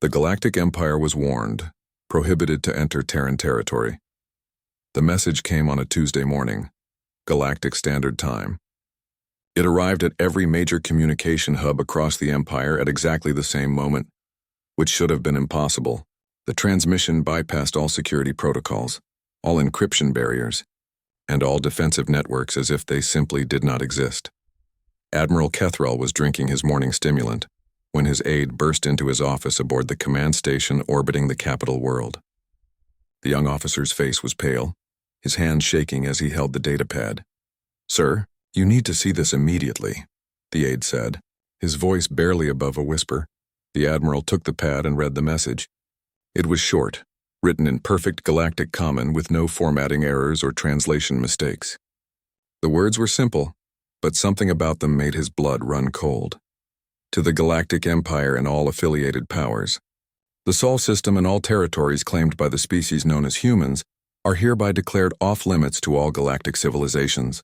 The Galactic Empire was warned, prohibited to enter Terran territory. The message came on a Tuesday morning, Galactic Standard Time. It arrived at every major communication hub across the Empire at exactly the same moment, which should have been impossible. The transmission bypassed all security protocols, all encryption barriers, and all defensive networks as if they simply did not exist. Admiral Kethrel was drinking his morning stimulant when his aide burst into his office aboard the command station orbiting the capital world. The young officer's face was pale, his hand shaking as he held the datapad. "Sir, you need to see this immediately," the aide said, his voice barely above a whisper. The admiral took the pad and read the message. It was short, written in perfect galactic common with no formatting errors or translation mistakes. The words were simple, but something about them made his blood run cold. To the Galactic Empire and all affiliated powers, the Sol system and all territories claimed by the species known as humans are hereby declared off-limits to all galactic civilizations.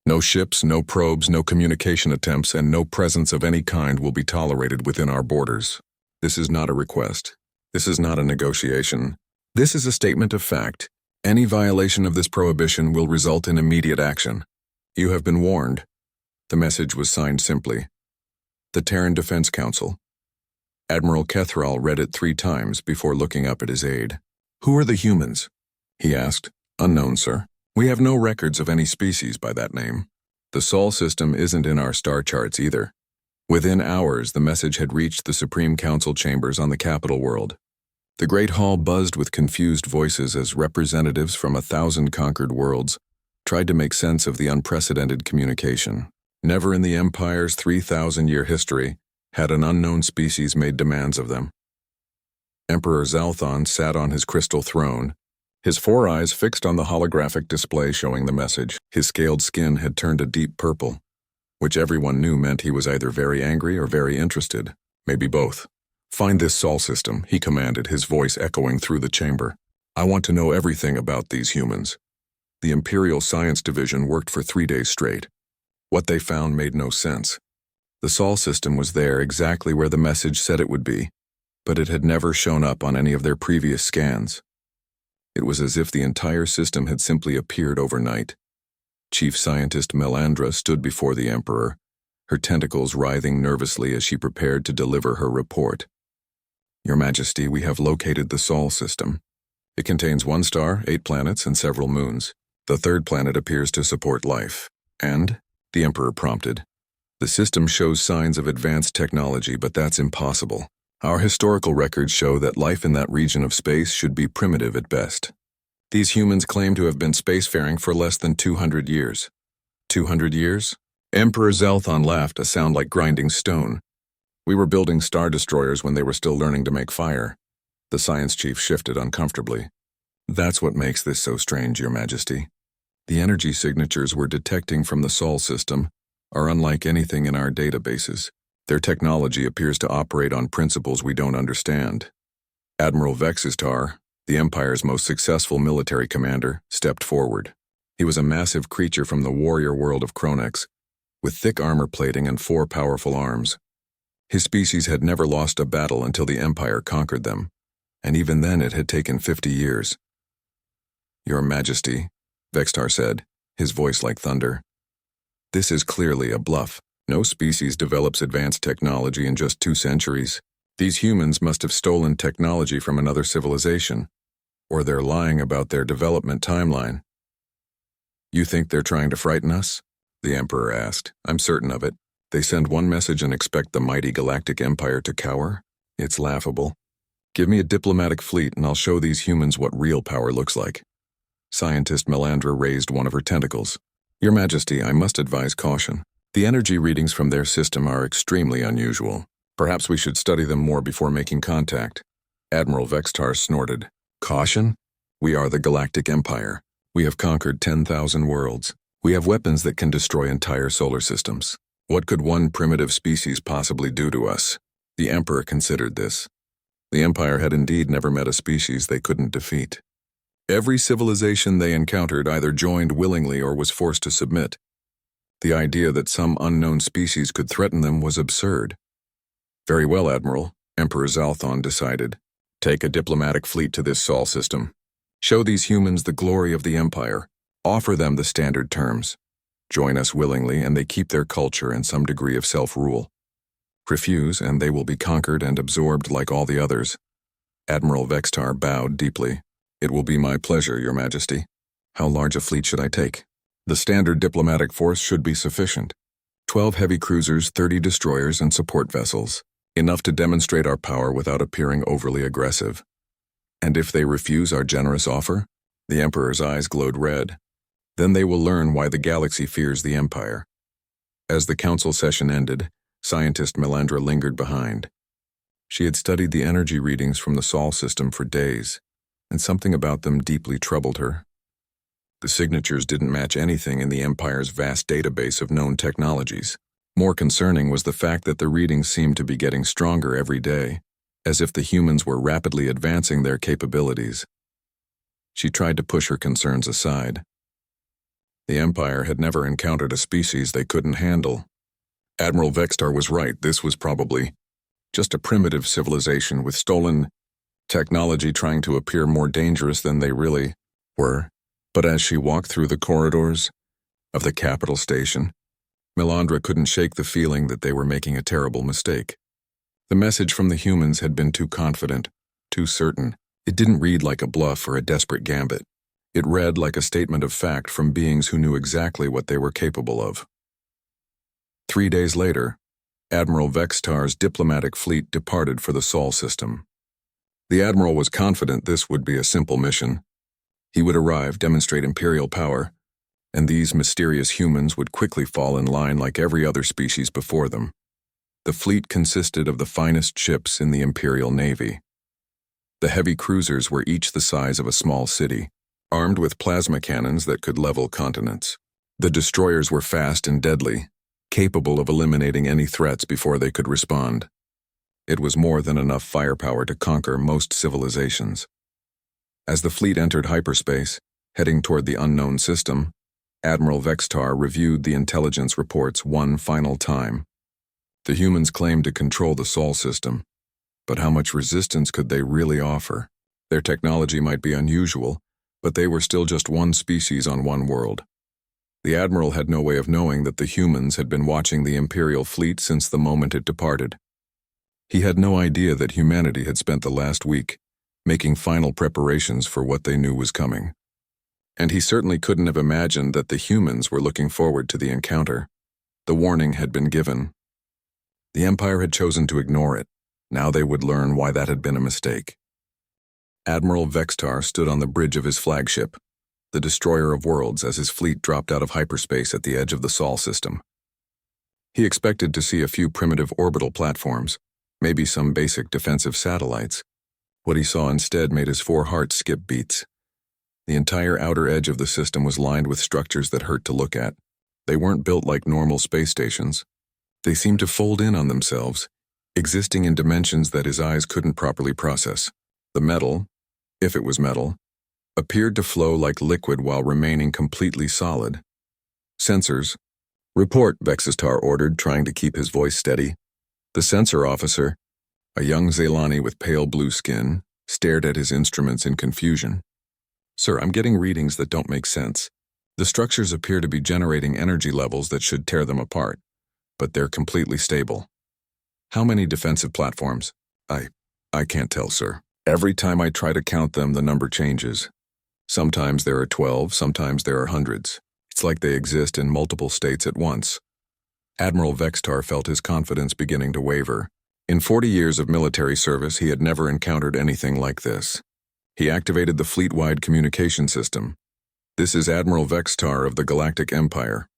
No ships, no probes, no communication attempts, and no presence of any kind will be tolerated within our borders. This is not a request. This is not a negotiation. This is a statement of fact. Any violation of this prohibition will result in immediate action. You have been warned. The message was signed simply, the Terran Defense Council. Admiral Kethrel read it 3 times before looking up at his aide. "Who are the humans?" he asked. "Unknown, sir. We have no records of any species by that name. The Sol system isn't in our star charts either." Within hours, the message had reached the Supreme Council chambers on the capital world. The Great Hall buzzed with confused voices as representatives from 1,000 conquered worlds tried to make sense of the unprecedented communication. Never in the Empire's 3,000-year history had an unknown species made demands of them. Emperor Zalthon sat on his crystal throne, his 4 eyes fixed on the holographic display showing the message. His scaled skin had turned a deep purple, which everyone knew meant he was either very angry or very interested, maybe both. "Find this Sol system," he commanded, his voice echoing through the chamber. "I want to know everything about these humans." The Imperial Science Division worked for 3 days straight. What they found made no sense. The Sol system was there exactly where the message said it would be, but it had never shown up on any of their previous scans. It was as if the entire system had simply appeared overnight. Chief Scientist Melandra stood before the Emperor, her tentacles writhing nervously as she prepared to deliver her report. "Your Majesty, we have located the Sol system. It contains 1 star, 8 planets, and several moons. The 3rd planet appears to support life. And?" the Emperor prompted. "The system shows signs of advanced technology, but that's impossible. Our historical records show that life in that region of space should be primitive at best. These humans claim to have been spacefaring for less than 200 years. 200 years? Emperor Zalthon laughed, a sound like grinding stone. "We were building star destroyers when they were still learning to make fire." The science chief shifted uncomfortably. "That's what makes this so strange, Your Majesty. The energy signatures we're detecting from the Sol system are unlike anything in our databases. Their technology appears to operate on principles we don't understand." Admiral Vexistar, the Empire's most successful military commander, stepped forward. He was a massive creature from the warrior world of Kronex, with thick armor plating and 4 powerful arms. His species had never lost a battle until the Empire conquered them, and even then it had taken 50 years. "Your Majesty," Vextar said, his voice like thunder, "this is clearly a bluff. No species develops advanced technology in just 2 centuries. These humans must have stolen technology from another civilization, or they're lying about their development timeline." "You think they're trying to frighten us?" the Emperor asked. "I'm certain of it. They send one message and expect the mighty Galactic Empire to cower? It's laughable. Give me a diplomatic fleet and I'll show these humans what real power looks like." Scientist Melandra raised one of her tentacles. "Your Majesty, I must advise caution. The energy readings from their system are extremely unusual. Perhaps we should study them more before making contact." Admiral Vextar snorted. "Caution? We are the Galactic Empire. We have conquered 10,000 worlds. We have weapons that can destroy entire solar systems. What could one primitive species possibly do to us?" The Emperor considered this. The Empire had indeed never met a species they couldn't defeat. Every civilization they encountered either joined willingly or was forced to submit. The idea that some unknown species could threaten them was absurd. "Very well, Admiral. Emperor Zalthon decided. Take a diplomatic fleet to this Sol system. Show these humans the glory of the Empire. Offer them the standard terms. Join us willingly, and they keep their culture and some degree of self-rule. Refuse, and they will be conquered and absorbed like all the others. Admiral Vextar bowed deeply. It will be my pleasure, Your Majesty. How large a fleet should I take? The standard diplomatic force should be sufficient. 12 heavy cruisers, 30 destroyers, and support vessels. Enough to demonstrate our power without appearing overly aggressive. And if they refuse our generous offer? The Emperor's eyes glowed red. Then they will learn why the galaxy fears the Empire. As the council session ended, scientist Melandra lingered behind. She had studied the energy readings from the Sol system for days, and something about them deeply troubled her. The signatures didn't match anything in the Empire's vast database of known technologies. More concerning was the fact that the readings seemed to be getting stronger every day, as if the humans were rapidly advancing their capabilities. She tried to push her concerns aside. The Empire had never encountered a species they couldn't handle. Admiral Vextar was right, this was probably just a primitive civilization with stolen technology trying to appear more dangerous than they really were. But as she walked through the corridors of the capital station, Melandra couldn't shake the feeling that they were making a terrible mistake. The message from the humans had been too confident, too certain. It didn't read like a bluff or a desperate gambit. It read like a statement of fact from beings who knew exactly what they were capable of. 3 days later, Admiral Vextar's diplomatic fleet departed for the Sol system. The Admiral was confident this would be a simple mission. He would arrive, demonstrate imperial power, and these mysterious humans would quickly fall in line like every other species before them. The fleet consisted of the finest ships in the Imperial Navy. The heavy cruisers were each the size of a small city, armed with plasma cannons that could level continents. The destroyers were fast and deadly, capable of eliminating any threats before they could respond. It was more than enough firepower to conquer most civilizations. As the fleet entered hyperspace, heading toward the unknown system, Admiral Vextar reviewed the intelligence reports one final time. The humans claimed to control the Sol system, but how much resistance could they really offer? Their technology might be unusual, but they were still just one species on one world. The Admiral had no way of knowing that the humans had been watching the Imperial fleet since the moment it departed. He had no idea that humanity had spent the last week making final preparations for what they knew was coming. And he certainly couldn't have imagined that the humans were looking forward to the encounter. The warning had been given. The Empire had chosen to ignore it. Now they would learn why that had been a mistake. Admiral Vextar stood on the bridge of his flagship, the Destroyer of Worlds, as his fleet dropped out of hyperspace at the edge of the Sol system. He expected to see a few primitive orbital platforms, maybe some basic defensive satellites. What he saw instead made his 4 hearts skip beats. The entire outer edge of the system was lined with structures that hurt to look at. They weren't built like normal space stations. They seemed to fold in on themselves, existing in dimensions that his eyes couldn't properly process. The metal, if it was metal, appeared to flow like liquid while remaining completely solid. Sensors. Report, Vexistar ordered, trying to keep his voice steady. The sensor officer, a young Zaylani with pale blue skin, stared at his instruments in confusion. Sir, I'm getting readings that don't make sense. The structures appear to be generating energy levels that should tear them apart, but they're completely stable. How many defensive platforms? I can't tell, sir. Every time I try to count them, the number changes. Sometimes there are 12, sometimes there are hundreds. It's like they exist in multiple states at once. Admiral Vextar felt his confidence beginning to waver. In 40 years of military service, he had never encountered anything like this. He activated the fleet-wide communication system. This is Admiral Vextar of the Galactic Empire,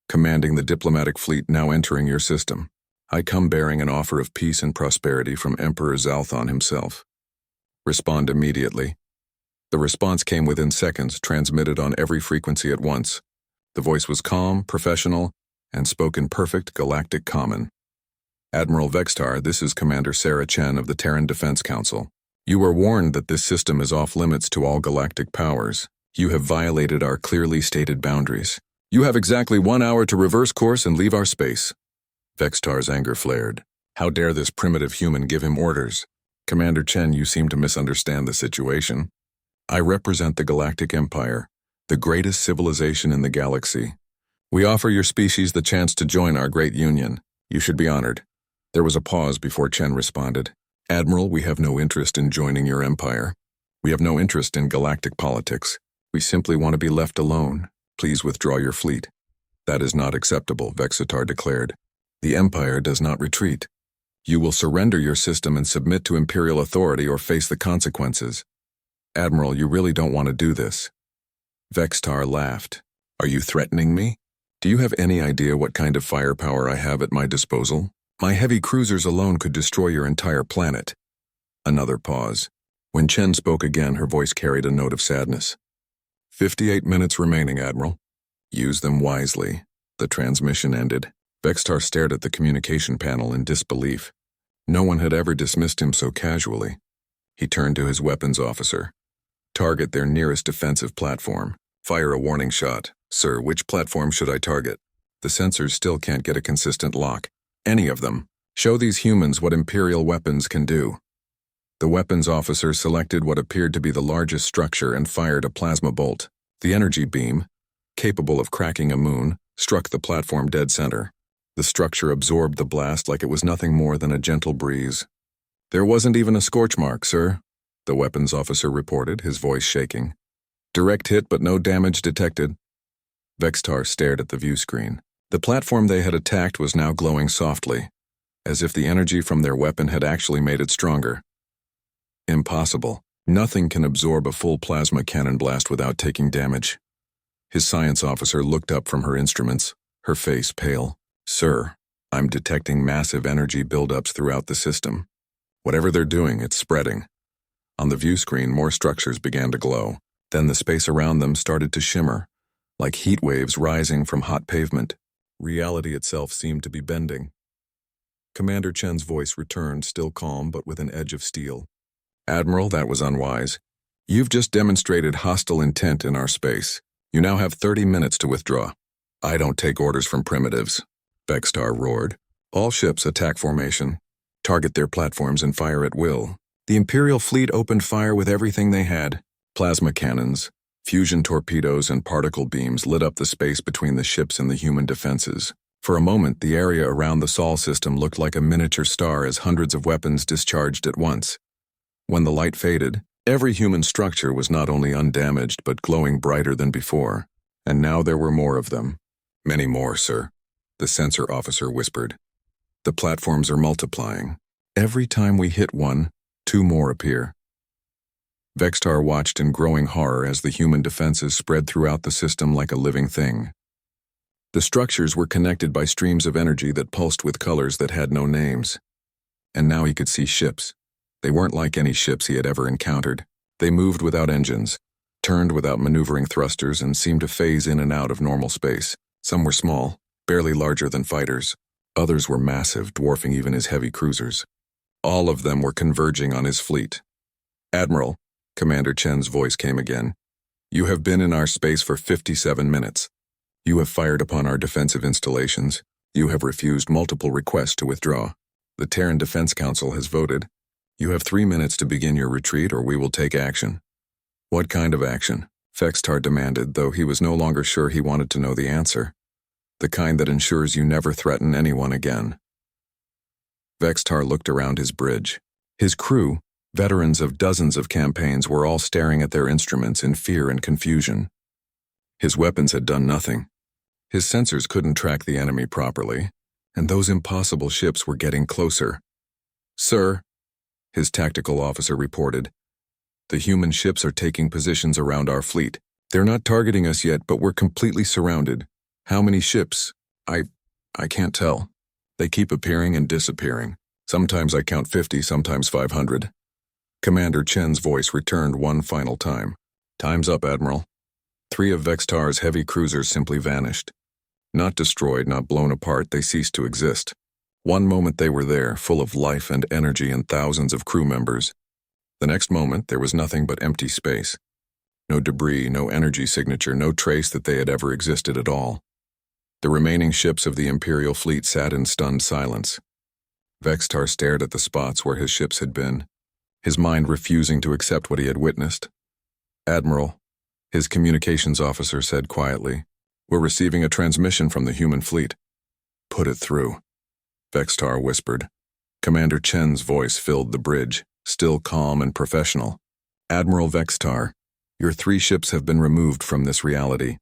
commanding the diplomatic fleet now entering your system. I come bearing an offer of peace and prosperity from Emperor Zalthon himself. Respond immediately. The response came within seconds, transmitted on every frequency at once. The voice was calm, professional, and spoke in perfect galactic common. Admiral Vextar, this is Commander Sarah Chen of the Terran Defense Council. You are warned that this system is off limits to all galactic powers. You have violated our clearly stated boundaries. You have exactly 1 hour to reverse course and leave our space. Vextar's anger flared. How dare this primitive human give him orders? Commander Chen, you seem to misunderstand the situation. I represent the Galactic Empire, the greatest civilization in the galaxy. We offer your species the chance to join our great union. You should be honored. There was a pause before Chen responded. Admiral, we have no interest in joining your empire. We have no interest in galactic politics. We simply want to be left alone. Please withdraw your fleet. That is not acceptable, Vexitar declared. The Empire does not retreat. You will surrender your system and submit to Imperial authority or face the consequences. Admiral, you really don't want to do this. Vexitar laughed. Are you threatening me? Do you have any idea what kind of firepower I have at my disposal? My heavy cruisers alone could destroy your entire planet. Another pause. When Chen spoke again, her voice carried a note of sadness. 58 minutes remaining, Admiral. Use them wisely. The transmission ended. Vexitar stared at the communication panel in disbelief. No one had ever dismissed him so casually. He turned to his weapons officer. Target their nearest defensive platform. Fire a warning shot. Sir, which platform should I target? The sensors still can't get a consistent lock. Any of them. Show these humans what Imperial weapons can do. The weapons officer selected what appeared to be the largest structure and fired a plasma bolt. The energy beam, capable of cracking a moon, struck the platform dead center. The structure absorbed the blast like it was nothing more than a gentle breeze. There wasn't even a scorch mark, sir, the weapons officer reported, his voice shaking. Direct hit but no damage detected. Vexitar stared at the view screen. The platform they had attacked was now glowing softly, as if the energy from their weapon had actually made it stronger. Impossible. Nothing can absorb a full plasma cannon blast without taking damage. His science officer looked up from her instruments, her face pale. Sir, I'm detecting massive energy buildups throughout the system. Whatever they're doing, it's spreading. On the view screen, more structures began to glow. Then the space around them started to shimmer, like heat waves rising from hot pavement. Reality itself seemed to be bending. Commander Chen's voice returned, still calm but with an edge of steel. Admiral, that was unwise. You've just demonstrated hostile intent in our space. You now have 30 minutes to withdraw. I don't take orders from primitives. Vexitar roared. All ships attack formation. Target their platforms and fire at will. The Imperial fleet opened fire with everything they had. Plasma cannons, fusion torpedoes, and particle beams lit up the space between the ships and the human defenses. For a moment, the area around the Sol system looked like a miniature star as hundreds of weapons discharged at once. When the light faded, every human structure was not only undamaged but glowing brighter than before. And now there were more of them. Many more, sir, the sensor officer whispered. The platforms are multiplying. Every time we hit one, 2 more appear. Vexitar watched in growing horror as the human defenses spread throughout the system like a living thing. The structures were connected by streams of energy that pulsed with colors that had no names. And now he could see ships. They weren't like any ships he had ever encountered. They moved without engines, turned without maneuvering thrusters, and seemed to phase in and out of normal space. Some were small, barely larger than fighters. Others were massive, dwarfing even his heavy cruisers. All of them were converging on his fleet. Admiral, Commander Chen's voice came again. You have been in our space for 57 minutes. You have fired upon our defensive installations. You have refused multiple requests to withdraw. The Terran Defense Council has voted. You have 3 minutes to begin your retreat or we will take action. What kind of action? Vexitar demanded, though he was no longer sure he wanted to know the answer. The kind that ensures you never threaten anyone again. Vexitar looked around his bridge. His crew, veterans of dozens of campaigns, were all staring at their instruments in fear and confusion. His weapons had done nothing. His sensors couldn't track the enemy properly, and those impossible ships were getting closer. Sir, his tactical officer reported, the human ships are taking positions around our fleet. They're not targeting us yet, but we're completely surrounded. How many ships? I can't tell. They keep appearing and disappearing. Sometimes I count 50, sometimes 500. Commander Chen's voice returned one final time. Time's up, Admiral. 3 of Vexitar's heavy cruisers simply vanished. Not destroyed, not blown apart, they ceased to exist. One moment they were there, full of life and energy and thousands of crew members. The next moment, there was nothing but empty space. No debris, no energy signature, no trace that they had ever existed at all. The remaining ships of the Imperial fleet sat in stunned silence. Vextar stared at the spots where his ships had been, his mind refusing to accept what he had witnessed. "Admiral," his communications officer said quietly, "we're receiving a transmission from the human fleet." "Put it through," Vextar whispered. Commander Chen's voice filled the bridge, still calm and professional. "Admiral Vextar, your 3 ships have been removed from this reality.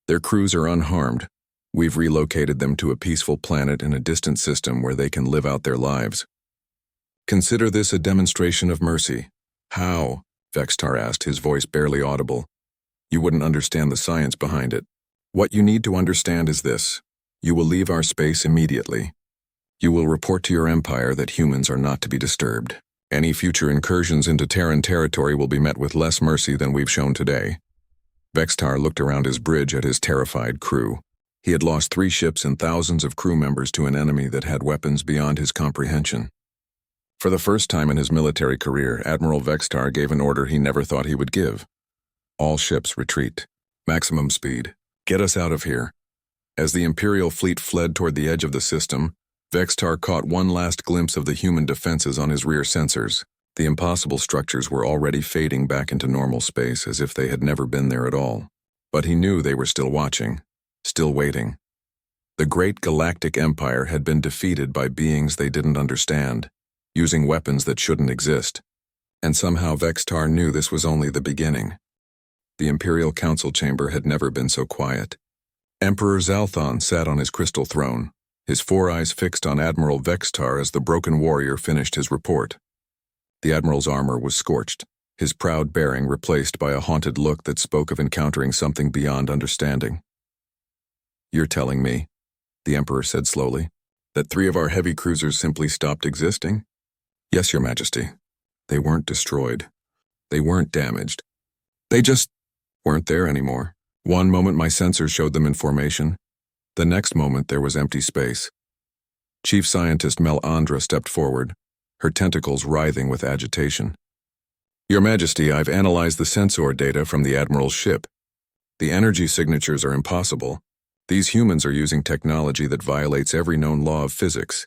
Their crews are unharmed. We've relocated them to a peaceful planet in a distant system where they can live out their lives. Consider this a demonstration of mercy." "How?" Vextar asked, his voice barely audible. "You wouldn't understand the science behind it. What you need to understand is this. You will leave our space immediately. You will report to your empire that humans are not to be disturbed. Any future incursions into Terran territory will be met with less mercy than we've shown today." Vextar looked around his bridge at his terrified crew. He had lost 3 ships and thousands of crew members to an enemy that had weapons beyond his comprehension. For the first time in his military career, Admiral Vextar gave an order he never thought he would give. "All ships retreat. Maximum speed. Get us out of here." As the Imperial fleet fled toward the edge of the system, Vextar caught one last glimpse of the human defenses on his rear sensors. The impossible structures were already fading back into normal space as if they had never been there at all. But he knew they were still watching, still waiting. The great galactic empire had been defeated by beings they didn't understand, using weapons that shouldn't exist. And somehow Vextar knew this was only the beginning. The Imperial Council chamber had never been so quiet. Emperor Zalthon sat on his crystal throne, his 4 eyes fixed on Admiral Vextar as the broken warrior finished his report. The Admiral's armor was scorched, his proud bearing replaced by a haunted look that spoke of encountering something beyond understanding. "You're telling me," the Emperor said slowly, "that 3 of our heavy cruisers simply stopped existing?" "Yes, Your Majesty. They weren't destroyed. They weren't damaged. They just weren't there anymore. One moment my sensors showed them in formation. The next moment there was empty space." Chief Scientist Melandra stepped forward, her tentacles writhing with agitation. "Your Majesty, I've analyzed the sensor data from the Admiral's ship. The energy signatures are impossible. These humans are using technology that violates every known law of physics."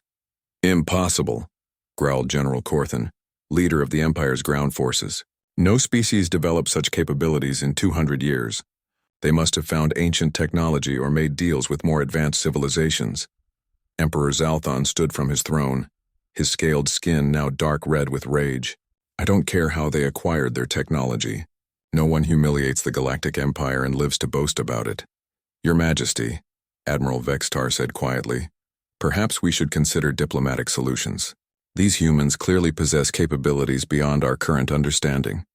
"Impossible," growled General Corthan, leader of the Empire's ground forces. "No species developed such capabilities in 200 years. They must have found ancient technology or made deals with more advanced civilizations." Emperor Zalthon stood from his throne, his scaled skin now dark red with rage. "I don't care how they acquired their technology. No one humiliates the Galactic Empire and lives to boast about it." "Your Majesty," Admiral Vextar said quietly, "perhaps we should consider diplomatic solutions. These humans clearly possess capabilities beyond our current understanding."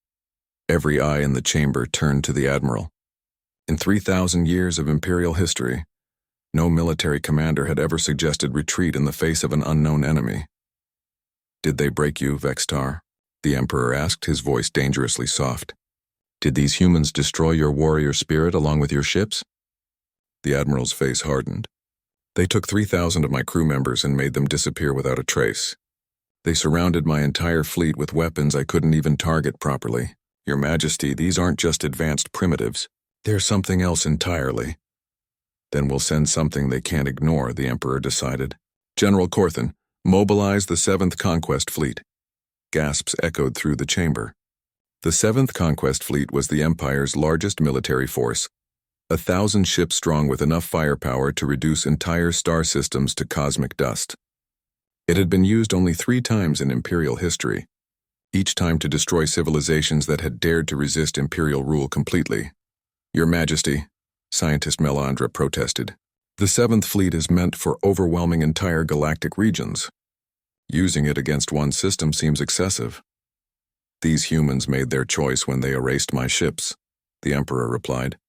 Every eye in the chamber turned to the Admiral. In 3,000 years of Imperial history, no military commander had ever suggested retreat in the face of an unknown enemy. "Did they break you, Vextar?" the Emperor asked, his voice dangerously soft. "Did these humans destroy your warrior spirit along with your ships?" The Admiral's face hardened. "They took 3,000 of my crew members and made them disappear without a trace. They surrounded my entire fleet with weapons I couldn't even target properly. Your Majesty, these aren't just advanced primitives. They're something else entirely." "Then we'll send something they can't ignore," the Emperor decided. "General Corthan, mobilize the 7th Conquest Fleet." Gasps echoed through the chamber. The 7th Conquest Fleet was the Empire's largest military force, 1,000 ships strong with enough firepower to reduce entire star systems to cosmic dust. It had been used only 3 times in Imperial history, each time to destroy civilizations that had dared to resist Imperial rule completely. "Your Majesty," Scientist Melandra protested, "the 7th Fleet is meant for overwhelming entire galactic regions. Using it against one system seems excessive." "These humans made their choice when they erased my ships," the Emperor replied.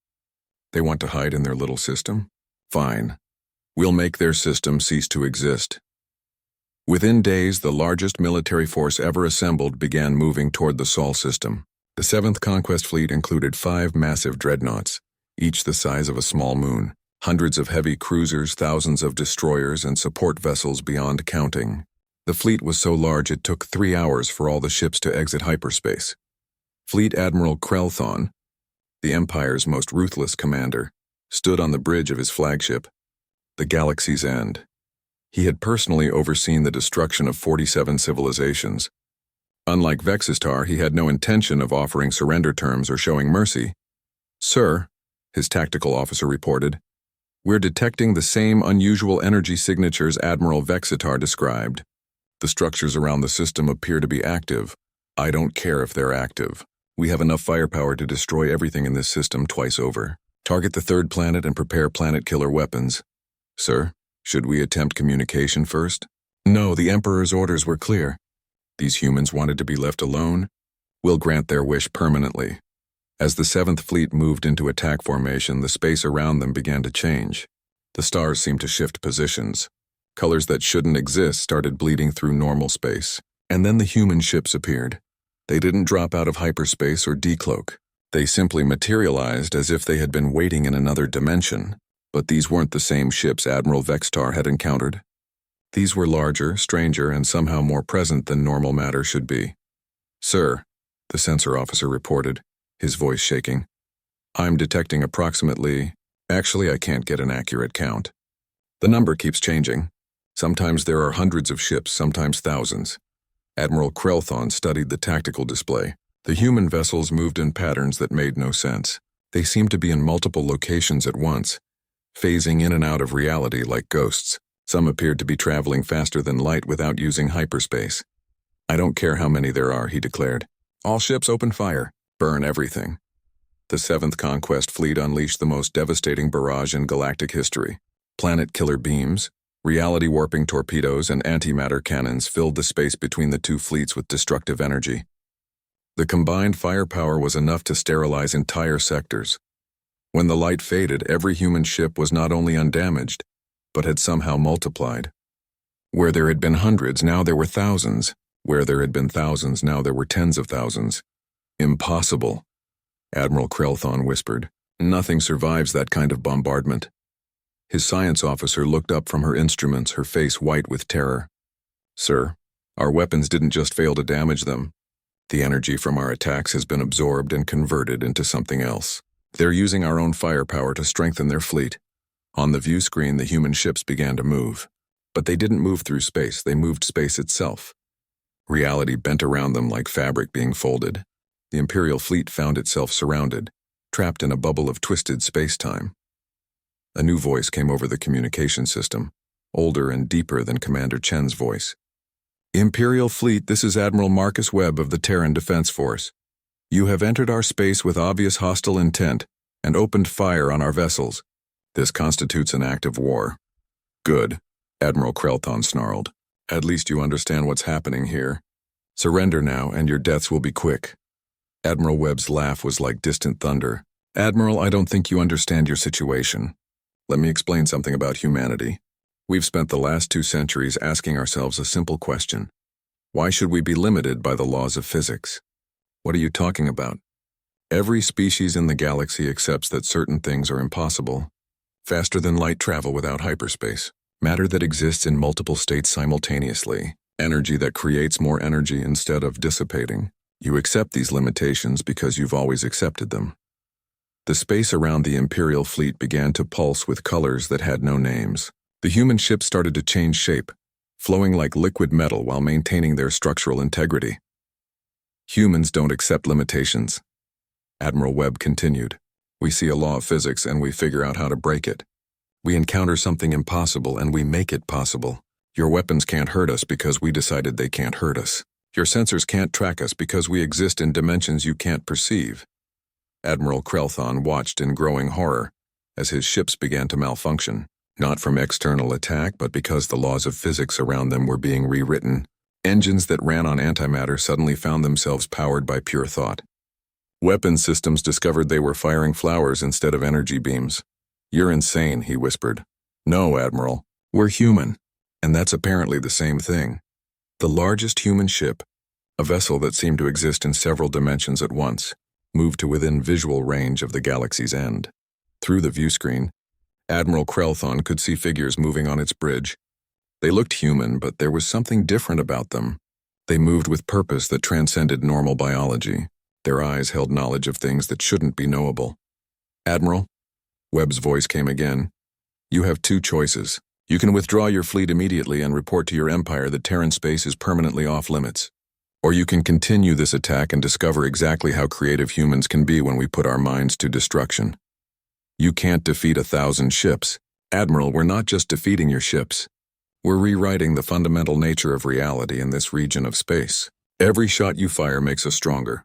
"They want to hide in their little system? Fine. We'll make their system cease to exist." Within days, the largest military force ever assembled began moving toward the Sol system. The 7th Conquest Fleet included 5 massive dreadnoughts, each the size of a small moon, hundreds of heavy cruisers, thousands of destroyers, and support vessels beyond counting. The fleet was so large it took 3 hours for all the ships to exit hyperspace. Fleet Admiral Krelthon, the Empire's most ruthless commander, stood on the bridge of his flagship, the Galaxy's End. He had personally overseen the destruction of 47 civilizations. Unlike Vexistar, he had no intention of offering surrender terms or showing mercy. "Sir," his tactical officer reported, "we're detecting the same unusual energy signatures Admiral Vexitar described. The structures around the system appear to be active. I don't care if they're active. We have enough firepower to destroy everything in this system twice over. Target the third planet and prepare planet killer weapons." "Sir, should we attempt communication first?" "No, the Emperor's orders were clear. These humans wanted to be left alone. We'll grant their wish permanently." As the 7th Fleet moved into attack formation, the space around them began to change. The stars seemed to shift positions. Colors that shouldn't exist started bleeding through normal space. And then the human ships appeared. They didn't drop out of hyperspace or decloak. They simply materialized as if they had been waiting in another dimension. But these weren't the same ships Admiral Vextar had encountered. These were larger, stranger, and somehow more present than normal matter should be. "Sir," the sensor officer reported, his voice shaking, "I'm detecting approximately... Actually, I can't get an accurate count. The number keeps changing. Sometimes there are hundreds of ships, sometimes thousands." Admiral Krelthon studied the tactical display. The human vessels moved in patterns that made no sense. They seemed to be in multiple locations at once, phasing in and out of reality like ghosts. Some appeared to be traveling faster than light without using hyperspace. "I don't care how many there are," he declared. "All ships open fire. Burn everything." The 7th Conquest Fleet unleashed the most devastating barrage in galactic history. Planet killer beams, reality-warping torpedoes, and antimatter cannons filled the space between the two fleets with destructive energy. The combined firepower was enough to sterilize entire sectors. When the light faded, every human ship was not only undamaged, but had somehow multiplied. Where there had been hundreds, now there were thousands. Where there had been thousands, now there were tens of thousands. "Impossible," Admiral Krelthon whispered. "Nothing survives that kind of bombardment." His science officer looked up from her instruments, her face white with terror. "Sir, our weapons didn't just fail to damage them. The energy from our attacks has been absorbed and converted into something else. They're using our own firepower to strengthen their fleet." On the view screen, the human ships began to move. But they didn't move through space, they moved space itself. Reality bent around them like fabric being folded. The Imperial fleet found itself surrounded, trapped in a bubble of twisted space-time. A new voice came over the communication system, older and deeper than Commander Chen's voice. "Imperial fleet, this is Admiral Marcus Webb of the Terran Defense Force. You have entered our space with obvious hostile intent and opened fire on our vessels. This constitutes an act of war." "Good," Admiral Krelthon snarled. "At least you understand what's happening here. Surrender now, and your deaths will be quick." Admiral Webb's laugh was like distant thunder. "Admiral, I don't think you understand your situation. Let me explain something about humanity. We've spent the last 2 centuries asking ourselves a simple question. Why should we be limited by the laws of physics?" "What are you talking about?" "Every species in the galaxy accepts that certain things are impossible. Faster than light travel without hyperspace. Matter that exists in multiple states simultaneously. Energy that creates more energy instead of dissipating. You accept these limitations because you've always accepted them." The space around the Imperial fleet began to pulse with colors that had no names. The human ships started to change shape, flowing like liquid metal while maintaining their structural integrity. "Humans don't accept limitations," Admiral Webb continued. "We see a law of physics and we figure out how to break it. We encounter something impossible and we make it possible. Your weapons can't hurt us because we decided they can't hurt us. Your sensors can't track us because we exist in dimensions you can't perceive." Admiral Krelthon watched in growing horror as his ships began to malfunction, not from external attack but because the laws of physics around them were being rewritten. Engines that ran on antimatter suddenly found themselves powered by pure thought. Weapons systems discovered they were firing flowers instead of energy beams. "You're insane," he whispered. "No, Admiral. We're human. And that's apparently the same thing." The largest human ship, a vessel that seemed to exist in several dimensions at once, moved to within visual range of the galaxy's end. Through the view screen, Admiral Krelthon could see figures moving on its bridge. They looked human, but there was something different about them. They moved with purpose that transcended normal biology. Their eyes held knowledge of things that shouldn't be knowable. "Admiral," Webb's voice came again, "you have 2 choices. You can withdraw your fleet immediately and report to your empire that Terran space is permanently off limits. Or you can continue this attack and discover exactly how creative humans can be when we put our minds to destruction. You can't defeat 1,000 ships. Admiral, we're not just defeating your ships. We're rewriting the fundamental nature of reality in this region of space. Every shot you fire makes us stronger.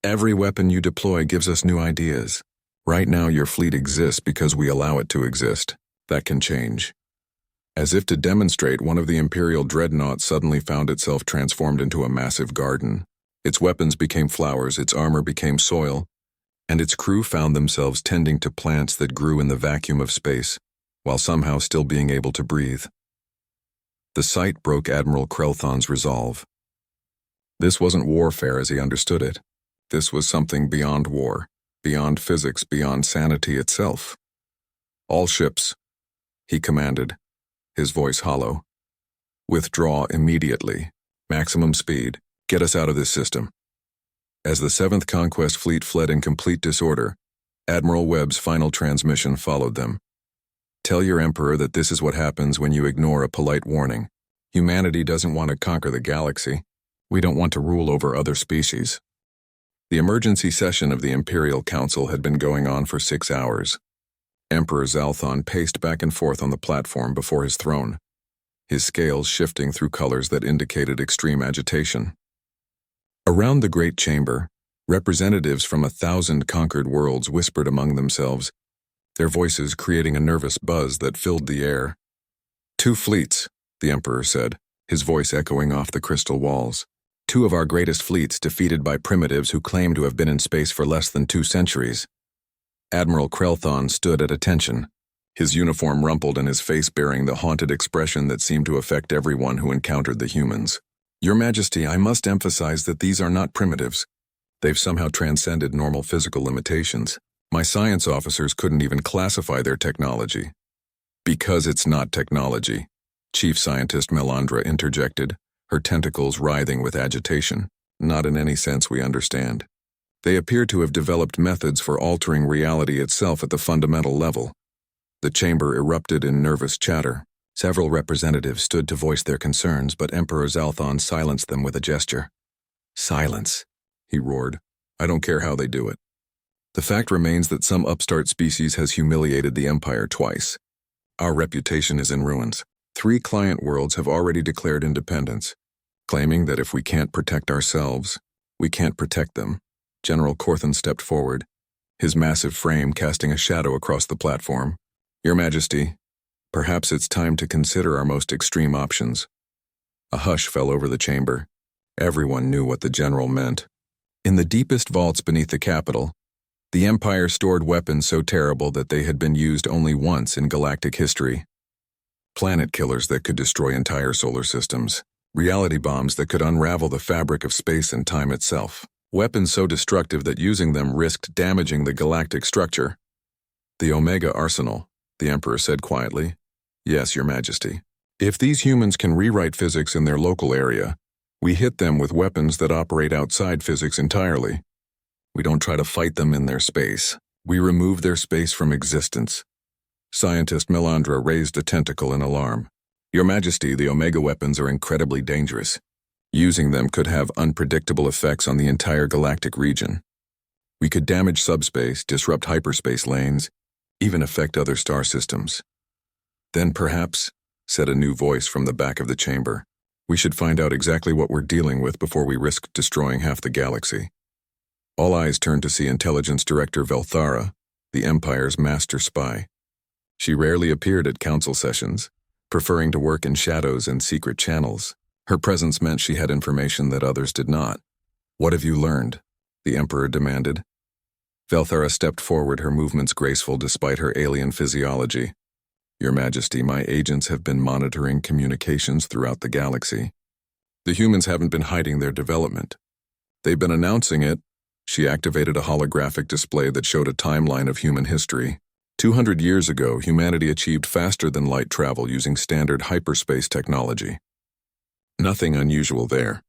Every weapon you deploy gives us new ideas. Right now your fleet exists because we allow it to exist. That can change. As if to demonstrate, one of the Imperial dreadnoughts suddenly found itself transformed into a massive garden. Its weapons became flowers, its armor became soil, and its crew found themselves tending to plants that grew in the vacuum of space, while somehow still being able to breathe. The sight broke Admiral Krelthon's resolve. This wasn't warfare as he understood it. This was something beyond war, beyond physics, beyond sanity itself. All ships, he commanded, his voice hollow. Withdraw immediately. Maximum speed. Get us out of this system. As the 7th Conquest Fleet fled in complete disorder, Admiral Webb's final transmission followed them. Tell your Emperor that this is what happens when you ignore a polite warning. Humanity doesn't want to conquer the galaxy. We don't want to rule over other species. The emergency session of the Imperial Council had been going on for 6 hours. Emperor Zalthon paced back and forth on the platform before his throne, his scales shifting through colors that indicated extreme agitation. Around the great chamber, representatives from 1,000 conquered worlds whispered among themselves, their voices creating a nervous buzz that filled the air. 2 fleets, the Emperor said, his voice echoing off the crystal walls. 2 of our greatest fleets defeated by primitives who claim to have been in space for less than 2 centuries. Admiral Krelthon stood at attention, his uniform rumpled and his face bearing the haunted expression that seemed to affect everyone who encountered the humans. Your Majesty, I must emphasize that these are not primitives. They've somehow transcended normal physical limitations. My science officers couldn't even classify their technology. Because it's not technology, Chief Scientist Melandra interjected, her tentacles writhing with agitation. Not in any sense we understand. They appear to have developed methods for altering reality itself at the fundamental level. The chamber erupted in nervous chatter. Several representatives stood to voice their concerns, but Emperor Zalthon silenced them with a gesture. Silence, he roared. I don't care how they do it. The fact remains that some upstart species has humiliated the Empire twice. Our reputation is in ruins. 3 client worlds have already declared independence, claiming that if we can't protect ourselves, we can't protect them. General Corthan stepped forward, his massive frame casting a shadow across the platform. Your Majesty, perhaps it's time to consider our most extreme options. A hush fell over the chamber. Everyone knew what the general meant. In the deepest vaults beneath the capital, the Empire stored weapons so terrible that they had been used only once in galactic history. Planet killers that could destroy entire solar systems. Reality bombs that could unravel the fabric of space and time itself. Weapons so destructive that using them risked damaging the galactic structure. The Omega Arsenal, the Emperor said quietly. Yes, Your Majesty. If these humans can rewrite physics in their local area, we hit them with weapons that operate outside physics entirely. We don't try to fight them in their space. We remove their space from existence. Scientist Melandra raised a tentacle in alarm. Your Majesty, the Omega weapons are incredibly dangerous. Using them could have unpredictable effects on the entire galactic region. We could damage subspace, disrupt hyperspace lanes, even affect other star systems. Then perhaps, said a new voice from the back of the chamber, we should find out exactly what we're dealing with before we risk destroying half the galaxy. All eyes turned to see Intelligence Director Velthara, the Empire's master spy. She rarely appeared at council sessions, preferring to work in shadows and secret channels. Her presence meant she had information that others did not. What have you learned? The Emperor demanded. Velthara stepped forward, her movements graceful despite her alien physiology. Your Majesty, my agents have been monitoring communications throughout the galaxy. The humans haven't been hiding their development. They've been announcing it. She activated a holographic display that showed a timeline of human history. 200 years ago, humanity achieved faster-than-light travel using standard hyperspace technology. Nothing unusual there.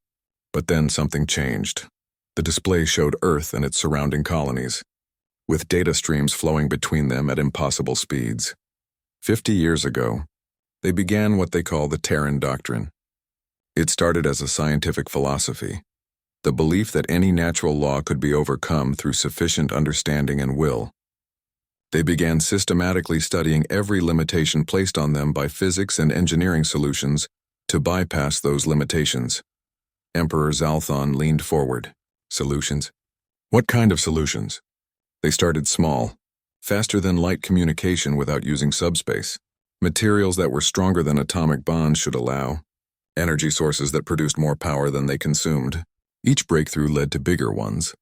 But then something changed. The display showed Earth and its surrounding colonies, with data streams flowing between them at impossible speeds. 50 years ago, They began what they call the Terran doctrine. It started as a scientific philosophy, the belief that any natural law could be overcome through sufficient understanding and will. They began systematically studying every limitation placed on them by physics and engineering solutions to bypass those limitations. Emperor Zalthon leaned forward. Solutions? What kind of solutions? They started small, faster than light communication without using subspace. Materials that were stronger than atomic bonds should allow. Energy sources that produced more power than they consumed. Each breakthrough led to bigger ones.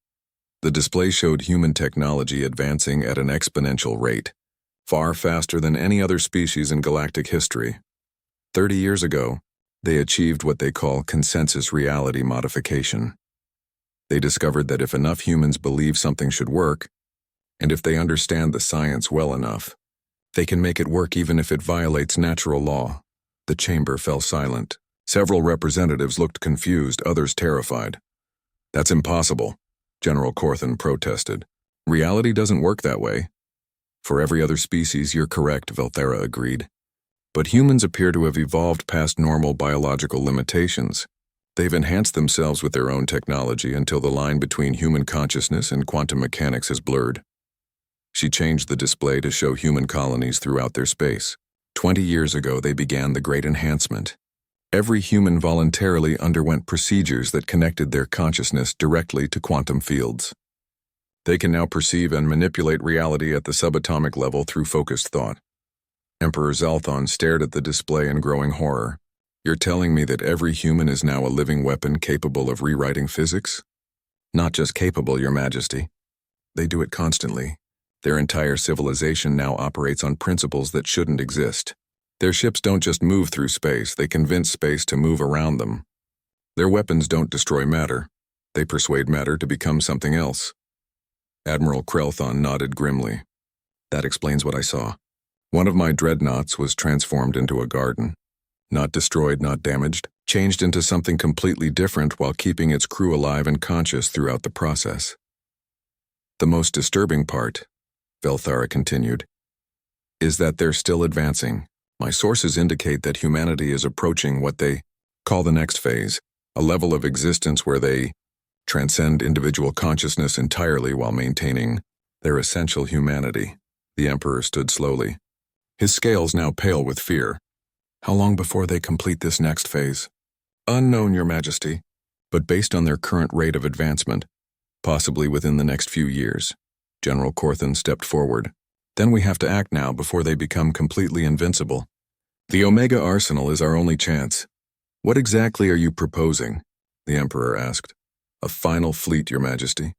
The display showed human technology advancing at an exponential rate, far faster than any other species in galactic history. 30 years ago, they achieved what they call consensus reality modification. They discovered that if enough humans believe something should work, and if they understand the science well enough, they can make it work even if it violates natural law. The chamber fell silent. Several representatives looked confused, others terrified. That's impossible, General Corthan protested. Reality doesn't work that way. For every other species, you're correct, Velthera agreed. But humans appear to have evolved past normal biological limitations. They've enhanced themselves with their own technology until the line between human consciousness and quantum mechanics is blurred. She changed the display to show human colonies throughout their space. 20 years ago, they began the Great Enhancement. Every human voluntarily underwent procedures that connected their consciousness directly to quantum fields. They can now perceive and manipulate reality at the subatomic level through focused thought. Emperor Zalthon stared at the display in growing horror. You're telling me that every human is now a living weapon capable of rewriting physics? Not just capable, Your Majesty. They do it constantly. Their entire civilization now operates on principles that shouldn't exist. Their ships don't just move through space, they convince space to move around them. Their weapons don't destroy matter. They persuade matter to become something else. Admiral Krelthon nodded grimly. That explains what I saw. One of my dreadnoughts was transformed into a garden. Not destroyed, not damaged, changed into something completely different while keeping its crew alive and conscious throughout the process. The most disturbing part, Velthara continued, is that they're still advancing. My sources indicate that humanity is approaching what they call the next phase, a level of existence where they transcend individual consciousness entirely while maintaining their essential humanity. The Emperor stood slowly, his scales now pale with fear. How long before they complete this next phase? Unknown, Your Majesty, but based on their current rate of advancement, possibly within the next few years. General Corthan stepped forward. Then we have to act now before they become completely invincible. The Omega Arsenal is our only chance. What exactly are you proposing? The Emperor asked. A final fleet, Your Majesty.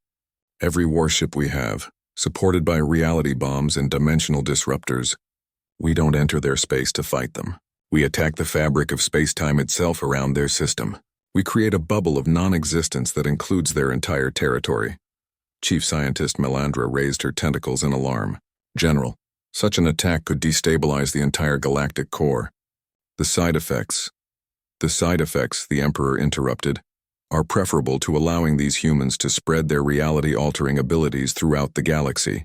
Every warship we have, supported by reality bombs and dimensional disruptors. We don't enter their space to fight them. We attack the fabric of space-time itself around their system. We create a bubble of non-existence that includes their entire territory. Chief Scientist Melandra raised her tentacles in alarm. General, such an attack could destabilize the entire galactic core. The side effects, the Emperor interrupted, are preferable to allowing these humans to spread their reality-altering abilities throughout the galaxy.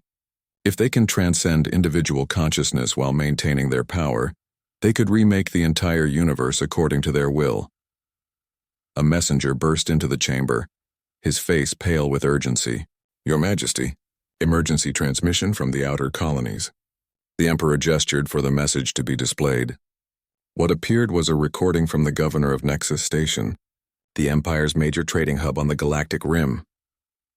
If they can transcend individual consciousness while maintaining their power, they could remake the entire universe according to their will. A messenger burst into the chamber, his face pale with urgency. Your Majesty, emergency transmission from the outer colonies. The Emperor gestured for the message to be displayed. What appeared was a recording from the governor of Nexus Station, the Empire's major trading hub on the galactic rim.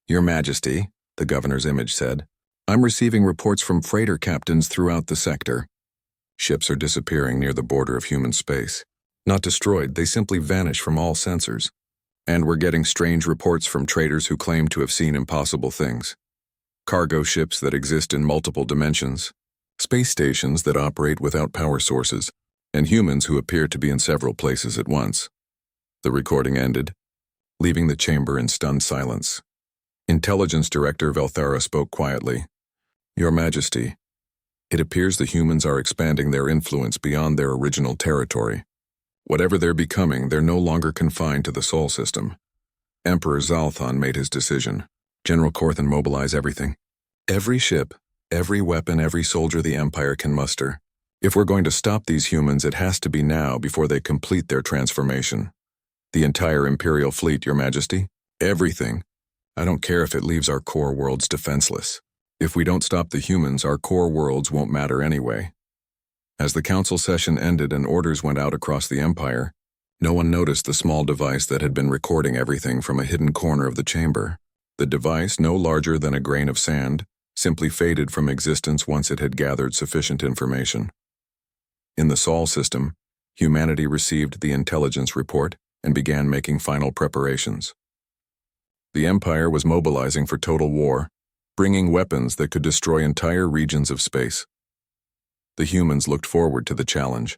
Your Majesty, the governor's image said, I'm receiving reports from freighter captains throughout the sector. Ships are disappearing near the border of human space. Not destroyed, they simply vanish from all sensors. And we're getting strange reports from traders who claim to have seen impossible things. Cargo ships that exist in multiple dimensions, space stations that operate without power sources, and humans who appear to be in several places at once. The recording ended, leaving the chamber in stunned silence. Intelligence Director Velthara spoke quietly. Your Majesty, it appears the humans are expanding their influence beyond their original territory. Whatever they're becoming, they're no longer confined to the Sol system. Emperor Zalthon made his decision. General Corthan, mobilize everything. Every ship, every weapon, every soldier the Empire can muster. If we're going to stop these humans, it has to be now before they complete their transformation. The entire Imperial fleet, Your Majesty. Everything. I don't care if it leaves our core worlds defenseless. If we don't stop the humans, our core worlds won't matter anyway. As the council session ended and orders went out across the Empire, no one noticed the small device that had been recording everything from a hidden corner of the chamber. The device, no larger than a grain of sand, simply faded from existence once it had gathered sufficient information. In the Sol system, humanity received the intelligence report and began making final preparations. The Empire was mobilizing for total war, bringing weapons that could destroy entire regions of space. The humans looked forward to the challenge.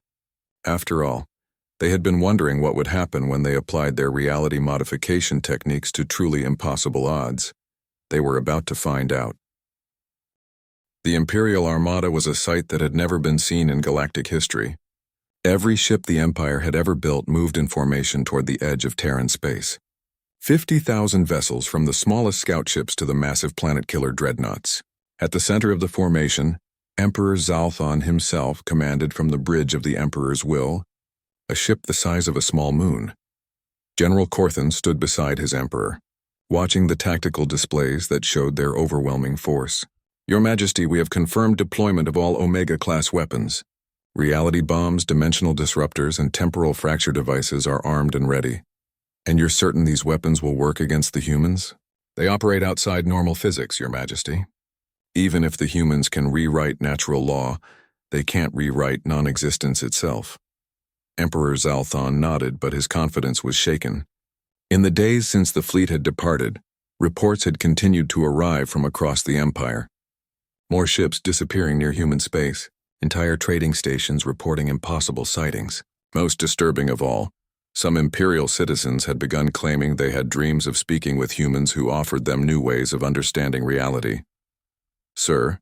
After all, they had been wondering what would happen when they applied their reality modification techniques to truly impossible odds. They were about to find out. The Imperial Armada was a sight that had never been seen in galactic history. Every ship the Empire had ever built moved in formation toward the edge of Terran space. 50,000 vessels, from the smallest scout ships to the massive planet-killer dreadnoughts. At the center of the formation, Emperor Zalthon himself commanded from the bridge of the Emperor's Will, a ship the size of a small moon. General Corthan stood beside his Emperor, watching the tactical displays that showed their overwhelming force. Your Majesty, we have confirmed deployment of all Omega-class weapons. Reality bombs, dimensional disruptors, and temporal fracture devices are armed and ready. And you're certain these weapons will work against the humans? They operate outside normal physics, Your Majesty. Even if the humans can rewrite natural law, they can't rewrite non-existence itself. Emperor Zalthon nodded, but his confidence was shaken. In the days since the fleet had departed, reports had continued to arrive from across the Empire. More ships disappearing near human space, entire trading stations reporting impossible sightings. Most disturbing of all, some Imperial citizens had begun claiming they had dreams of speaking with humans who offered them new ways of understanding reality. Sir,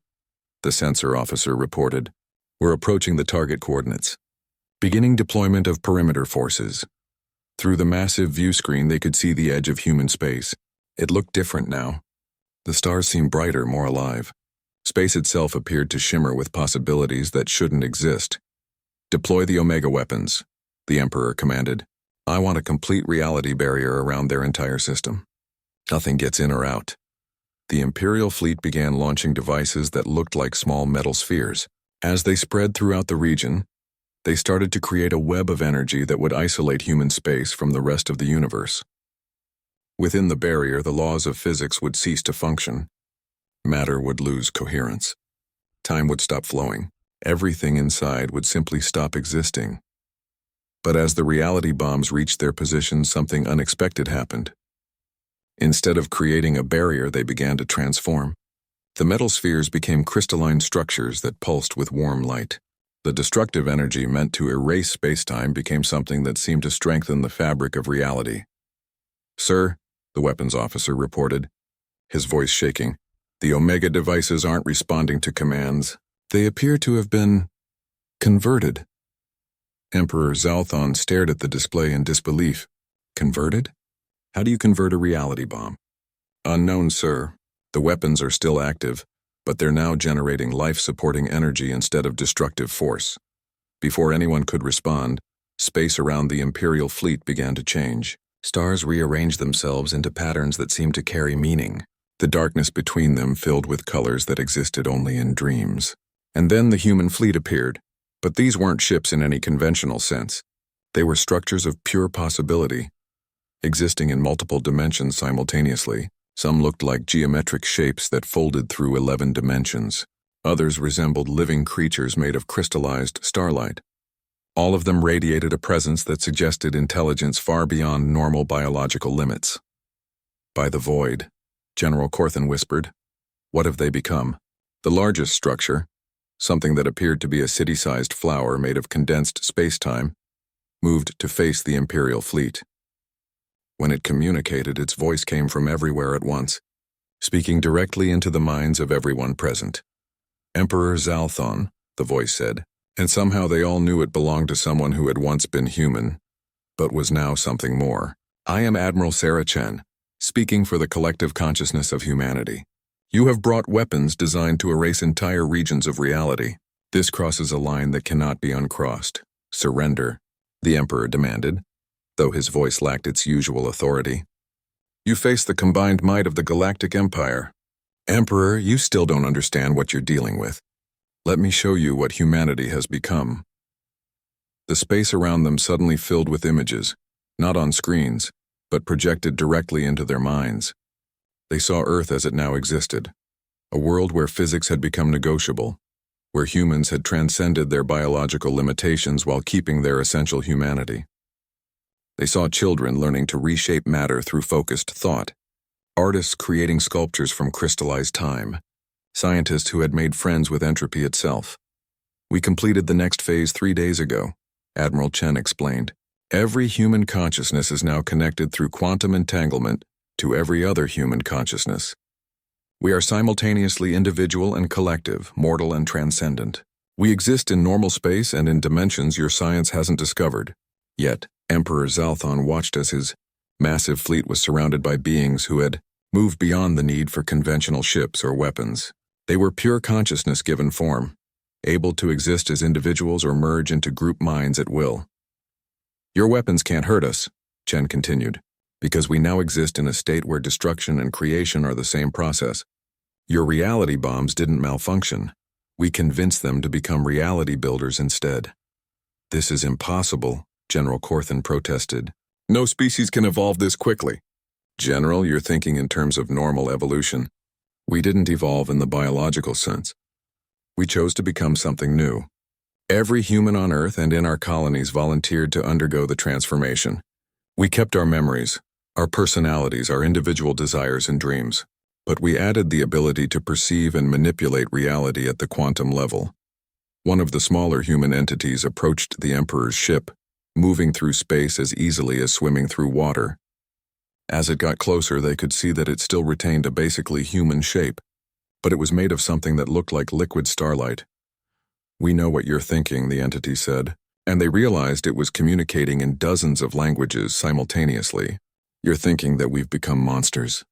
the sensor officer reported, we're approaching the target coordinates. Beginning deployment of perimeter forces. Through the massive view screen, they could see the edge of human space. It looked different now. The stars seemed brighter, more alive. Space itself appeared to shimmer with possibilities that shouldn't exist. Deploy the Omega weapons, the Emperor commanded. I want a complete reality barrier around their entire system. Nothing gets in or out. The Imperial fleet began launching devices that looked like small metal spheres. As they spread throughout the region, they started to create a web of energy that would isolate human space from the rest of the universe. Within the barrier, the laws of physics would cease to function. Matter would lose coherence. Time would stop flowing. Everything inside would simply stop existing. But as the reality bombs reached their positions, something unexpected happened. Instead of creating a barrier, they began to transform. The metal spheres became crystalline structures that pulsed with warm light. The destructive energy meant to erase space-time became something that seemed to strengthen the fabric of reality. Sir, the weapons officer reported, his voice shaking, the Omega devices aren't responding to commands. They appear to have been converted. Emperor Zalthon stared at the display in disbelief. Converted? How do you convert a reality bomb? Unknown, sir. The weapons are still active, but they're now generating life-supporting energy instead of destructive force. Before anyone could respond, space around the Imperial fleet began to change. Stars rearranged themselves into patterns that seemed to carry meaning. The darkness between them filled with colors that existed only in dreams. And then the human fleet appeared. But these weren't ships in any conventional sense. They were structures of pure possibility, existing in multiple dimensions simultaneously. Some looked like geometric shapes that folded through 11 dimensions. Others resembled living creatures made of crystallized starlight. All of them radiated a presence that suggested intelligence far beyond normal biological limits. By the void, General Corthan whispered, what have they become? The largest structure, something that appeared to be a city-sized flower made of condensed space-time, moved to face the Imperial fleet. When it communicated, its voice came from everywhere at once, speaking directly into the minds of everyone present. Emperor Zalthon, the voice said, and somehow they all knew it belonged to someone who had once been human, but was now something more. I am Admiral Sarah Chen, speaking for the collective consciousness of humanity. You have brought weapons designed to erase entire regions of reality. This crosses a line that cannot be uncrossed. Surrender, the Emperor demanded, though his voice lacked its usual authority. You face the combined might of the Galactic Empire. Emperor, you still don't understand what you're dealing with. Let me show you what humanity has become. The space around them suddenly filled with images, not on screens, but projected directly into their minds. They saw Earth as it now existed, a world where physics had become negotiable, where humans had transcended their biological limitations while keeping their essential humanity. They saw children learning to reshape matter through focused thought, artists creating sculptures from crystallized time, scientists who had made friends with entropy itself. We completed the next phase 3 days ago, Admiral Chen explained. Every human consciousness is now connected through quantum entanglement to every other human consciousness. We are simultaneously individual and collective, mortal and transcendent. We exist in normal space and in dimensions your science hasn't discovered. Yet, Emperor Zalthon watched as his massive fleet was surrounded by beings who had moved beyond the need for conventional ships or weapons. They were pure consciousness given form, able to exist as individuals or merge into group minds at will. Your weapons can't hurt us, Chen continued, because we now exist in a state where destruction and creation are the same process. Your reality bombs didn't malfunction. We convinced them to become reality builders instead. This is impossible, General Corthan protested. No species can evolve this quickly. General, you're thinking in terms of normal evolution. We didn't evolve in the biological sense. We chose to become something new. Every human on Earth and in our colonies volunteered to undergo the transformation. We kept our memories, our personalities, our individual desires and dreams, but we added the ability to perceive and manipulate reality at the quantum level. One of the smaller human entities approached the Emperor's ship, moving through space as easily as swimming through water. As it got closer, they could see that it still retained a basically human shape, but it was made of something that looked like liquid starlight. We know what you're thinking, the entity said, and they realized it was communicating in dozens of languages simultaneously. You're thinking that we've become monsters,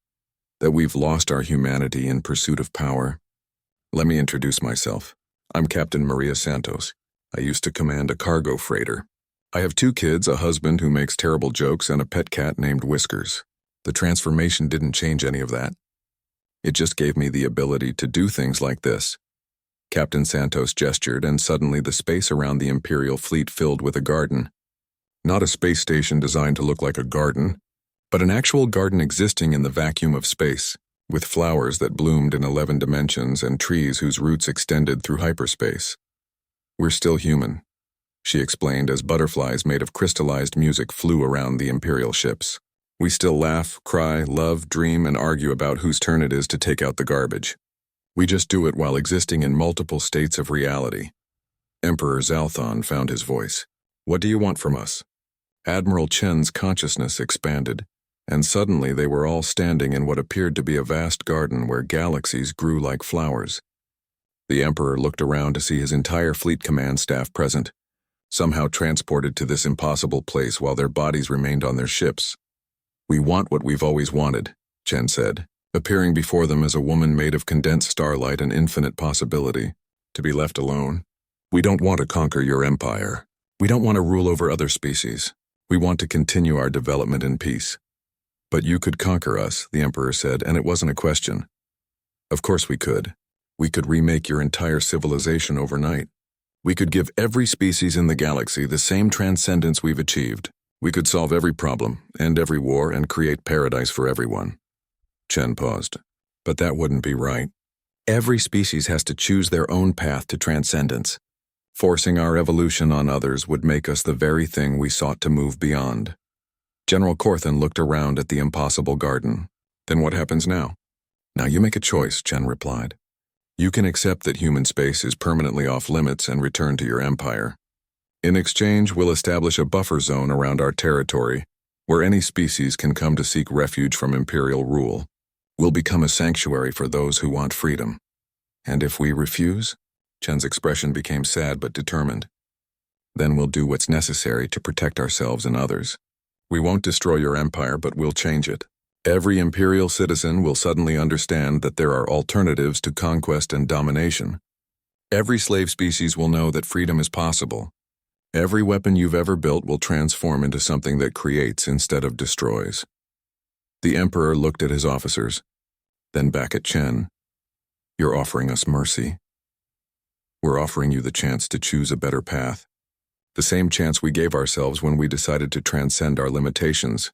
that we've lost our humanity in pursuit of power. Let me introduce myself. I'm Captain Maria Santos. I used to command a cargo freighter. I have 2 kids, a husband who makes terrible jokes, and a pet cat named Whiskers. The transformation didn't change any of that. It just gave me the ability to do things like this. Captain Santos gestured, and suddenly the space around the Imperial fleet filled with a garden. Not a space station designed to look like a garden, but an actual garden existing in the vacuum of space, with flowers that bloomed in 11 dimensions and trees whose roots extended through hyperspace. We're still human, she explained as butterflies made of crystallized music flew around the Imperial ships. We still laugh, cry, love, dream, and argue about whose turn it is to take out the garbage. We just do it while existing in multiple states of reality. Emperor Zalthon found his voice. What do you want from us? Admiral Chen's consciousness expanded, and suddenly they were all standing in what appeared to be a vast garden where galaxies grew like flowers. The Emperor looked around to see his entire fleet command staff present, somehow transported to this impossible place while their bodies remained on their ships. We want what we've always wanted, Chen said, appearing before them as a woman made of condensed starlight and infinite possibility, to be left alone. We don't want to conquer your empire. We don't want to rule over other species. We want to continue our development in peace. But you could conquer us, the Emperor said, and it wasn't a question. Of course we could. We could remake your entire civilization overnight. We could give every species in the galaxy the same transcendence we've achieved. We could solve every problem, end every war, and create paradise for everyone. Chen paused. But that wouldn't be right. Every species has to choose their own path to transcendence. Forcing our evolution on others would make us the very thing we sought to move beyond. General Corthan looked around at the impossible garden. Then what happens now? Now you make a choice, Chen replied. You can accept that human space is permanently off limits and return to your empire. In exchange, we'll establish a buffer zone around our territory where any species can come to seek refuge from imperial rule. We'll become a sanctuary for those who want freedom. And if we refuse? Chen's expression became sad but determined. Then we'll do what's necessary to protect ourselves and others. We won't destroy your empire, but we'll change it. Every imperial citizen will suddenly understand that there are alternatives to conquest and domination. Every slave species will know that freedom is possible. Every weapon you've ever built will transform into something that creates instead of destroys. The Emperor looked at his officers, then back at Chen. You're offering us mercy. We're offering you the chance to choose a better path. The same chance we gave ourselves when we decided to transcend our limitations.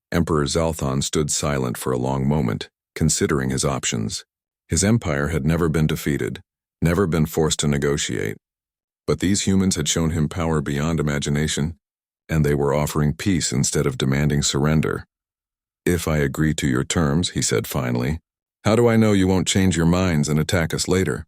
Emperor Zalthon stood silent for a long moment, considering his options. His empire had never been defeated, never been forced to negotiate. But these humans had shown him power beyond imagination, and they were offering peace instead of demanding surrender. If I agree to your terms, he said finally, how do I know you won't change your minds and attack us later?